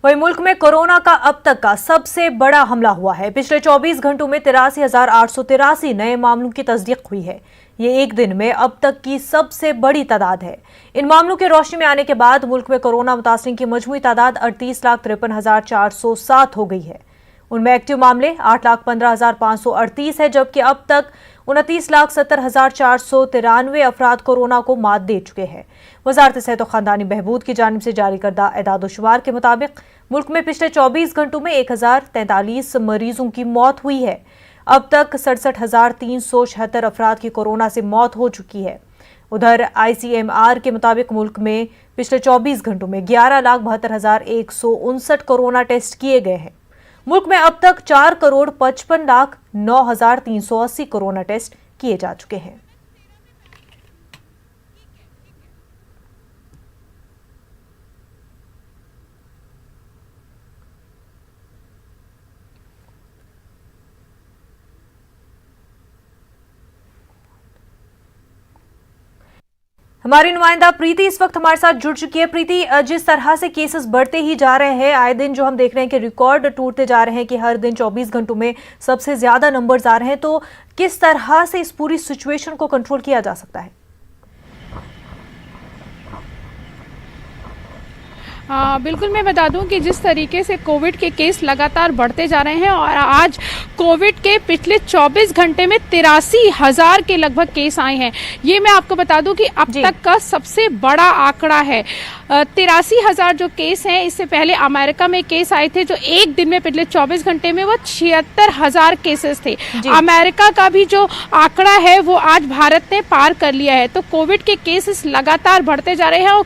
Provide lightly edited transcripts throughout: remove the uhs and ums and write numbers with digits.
वहीं मुल्क में कोरोना का अब तक का सबसे बड़ा हमला हुआ है। पिछले 24 घंटों में 83,883 नए मामलों की तस्दीक हुई है। ये एक दिन में अब तक की सबसे बड़ी तादाद है। इन मामलों के रोशनी में आने के बाद मुल्क में कोरोना मुतासरीन की मजमूई तादाद 38,53,407 हो गई है। उनमें एक्टिव मामले 8,15,538 है, जबकि अब तक 29,70,493 अफराद कोरोना को मात दे चुके हैं। वजारत सेहत और खानदानी बहबूद की जानिब से जारी करदा एदाद-ओ-शुमार के मुताबिक मुल्क में पिछले 24 घंटों में 1,043 मरीजों की मौत हुई है। अब तक 67,376 अफराद की कोरोना से मौत हो चुकी है। उधर ICMR के मुताबिक मुल्क में पिछले 24 घंटों में 11,72,159 कोरोना टेस्ट किए गए हैं। मुल्क में अब तक 4,55,09,380 कोरोना टेस्ट किए जा चुके हैं। हमारी नुमाइंदा प्रीति इस वक्त हमारे साथ जुड़ चुकी है। प्रीति, जिस तरह से केसेस बढ़ते ही जा रहे हैं, आए दिन जो हम देख रहे हैं कि रिकॉर्ड टूटते जा रहे हैं कि हर दिन 24 घंटों में सबसे ज्यादा नंबर्स आ रहे हैं, तो किस तरह से इस पूरी सिचुएशन को कंट्रोल किया जा सकता है? बिल्कुल, मैं बता दूं कि जिस तरीके से कोविड के केस लगातार बढ़ते जा रहे हैं और आज कोविड के पिछले 24 घंटे में 83,000 के लगभग केस आए हैं। ये मैं आपको बता दूं कि अब तक का सबसे बड़ा आंकड़ा है। 83,000 जो केस हैं, इससे पहले अमेरिका में केस आए थे जो एक दिन में पिछले 24 घंटे में वो 76,000 केसेस थे। अमेरिका का भी जो आंकड़ा है वो आज भारत ने पार कर लिया है। तो कोविड के केसेस लगातार बढ़ते जा रहे हैं और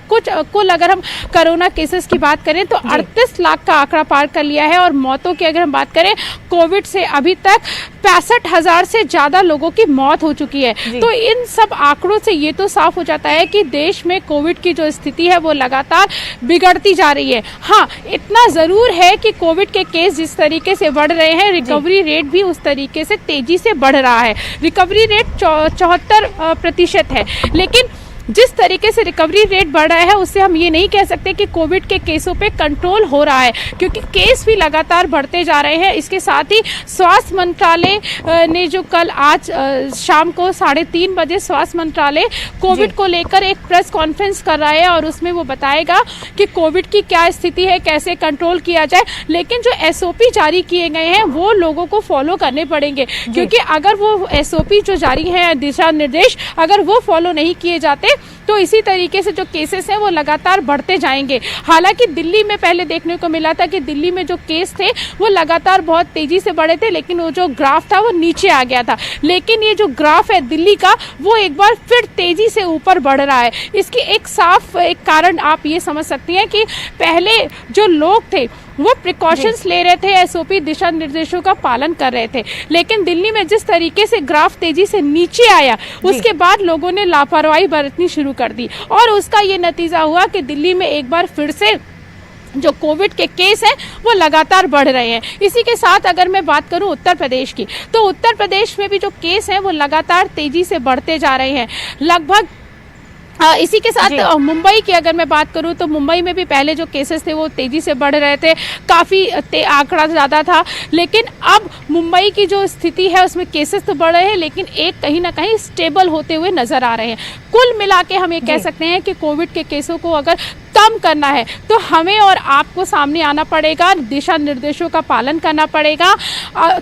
कुल अगर हम कोरोना केसेस की बात करें तो 38 लाख का आंकड़ा पार कर लिया है। और मौतों की अगर हम बात करें, कोविड से अभी तक 65,000 से ज्यादा लोगों की मौत हो चुकी है। तो इन सब आंकड़ों से ये तो साफ हो जाता है कि देश में कोविड की जो स्थिति है वो लगातार बिगड़ती जा रही है। हाँ, इतना जरूर है कि कोविड के केस जिस तरीके से बढ़ रहे हैं, रिकवरी रेट भी उस तरीके से तेजी से बढ़ रहा है। रिकवरी रेट 74% है, लेकिन जिस तरीके से रिकवरी रेट बढ़ रहा है उससे हम ये नहीं कह सकते कि कोविड के केसों पे कंट्रोल हो रहा है, क्योंकि केस भी लगातार बढ़ते जा रहे हैं। इसके साथ ही स्वास्थ्य मंत्रालय ने जो कल आज शाम को 3:30 बजे स्वास्थ्य मंत्रालय कोविड को लेकर एक प्रेस कॉन्फ्रेंस कर रहा है और उसमें वो बताएगा कि कोविड की क्या स्थिति है, कैसे कंट्रोल किया जाए। लेकिन जो SOP जारी किए गए हैं वो लोगों को फॉलो करने पड़ेंगे, क्योंकि अगर वो SOP जो जारी है, दिशा निर्देश, अगर वो फॉलो नहीं किए जाते तो इसी तरीके से जो केसेस हैं वो लगातार बढ़ते जाएंगे। हालांकि दिल्ली में पहले देखने को मिला था कि दिल्ली में जो केस थे वो लगातार बहुत तेजी से बढ़े थे, लेकिन वो जो ग्राफ था वो नीचे आ गया था। लेकिन ये जो ग्राफ है दिल्ली का, वो एक बार फिर तेजी से ऊपर बढ़ रहा है। इसकी एक साफ कारण आप ये समझ सकती हैं कि पहले जो लोग थे वो प्रिकॉशंस ले रहे थे, SOP दिशा निर्देशों का पालन कर रहे थे, लेकिन दिल्ली में जिस तरीके से ग्राफ तेजी से नीचे आया उसके बाद लोगों ने लापरवाही बरतनी शुरू कर दी और उसका ये नतीजा हुआ कि दिल्ली में एक बार फिर से जो कोविड के केस हैं वो लगातार बढ़ रहे हैं। इसी के साथ अगर मैं बात करूं उत्तर प्रदेश की, तो उत्तर प्रदेश में भी जो केस हैं वो लगातार तेजी से बढ़ते जा रहे हैं। लगभग इसी के साथ मुंबई की अगर मैं बात करूं तो मुंबई में भी पहले जो केसेस थे वो तेजी से बढ़ रहे थे, काफ़ी आंकड़ा ज़्यादा था, लेकिन अब मुंबई की जो स्थिति है उसमें केसेस तो बढ़ रहे हैं लेकिन एक कहीं ना कहीं स्टेबल होते हुए नज़र आ रहे हैं। कुल मिला के हम ये कह सकते हैं कि कोविड के केसों को अगर कम करना है तो हमें और आपको सामने आना पड़ेगा, दिशा निर्देशों का पालन करना पड़ेगा,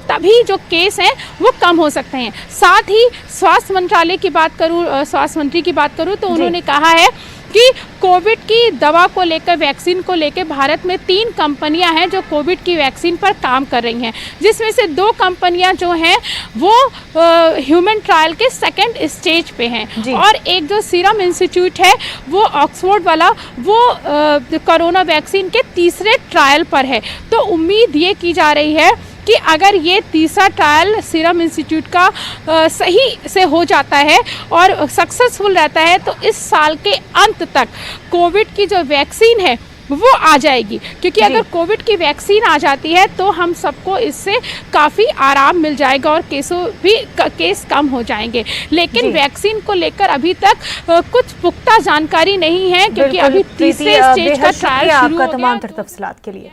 तभी जो केस हैं वो कम हो सकते हैं। साथ ही स्वास्थ्य मंत्रालय की बात करूं, स्वास्थ्य मंत्री की बात करूं तो उन्होंने कहा है कि कोविड की दवा को लेकर, वैक्सीन को लेकर भारत में 3 कंपनियां हैं जो कोविड की वैक्सीन पर काम कर रही हैं, जिसमें से 2 कंपनियां जो हैं वो ह्यूमन ट्रायल के 2nd स्टेज पे हैं और एक जो सीरम इंस्टीट्यूट है वो ऑक्सफोर्ड वाला, वो कोरोना वैक्सीन के 3रे ट्रायल पर है। तो उम्मीद ये की जा रही है कि अगर ये 3रा ट्रायल सीरम इंस्टीट्यूट का सही से हो जाता है और सक्सेसफुल रहता है तो इस साल के अंत तक कोविड की जो वैक्सीन है वो आ जाएगी, क्योंकि अगर कोविड की वैक्सीन आ जाती है तो हम सबको इससे काफ़ी आराम मिल जाएगा और केस कम हो जाएंगे। लेकिन वैक्सीन को लेकर अभी तक कुछ पुख्ता जानकारी नहीं है, क्योंकि अभी तीसरे स्टेज का ट्रायल शुरू हो गया। आपका तमाम तफसीलात के लिए।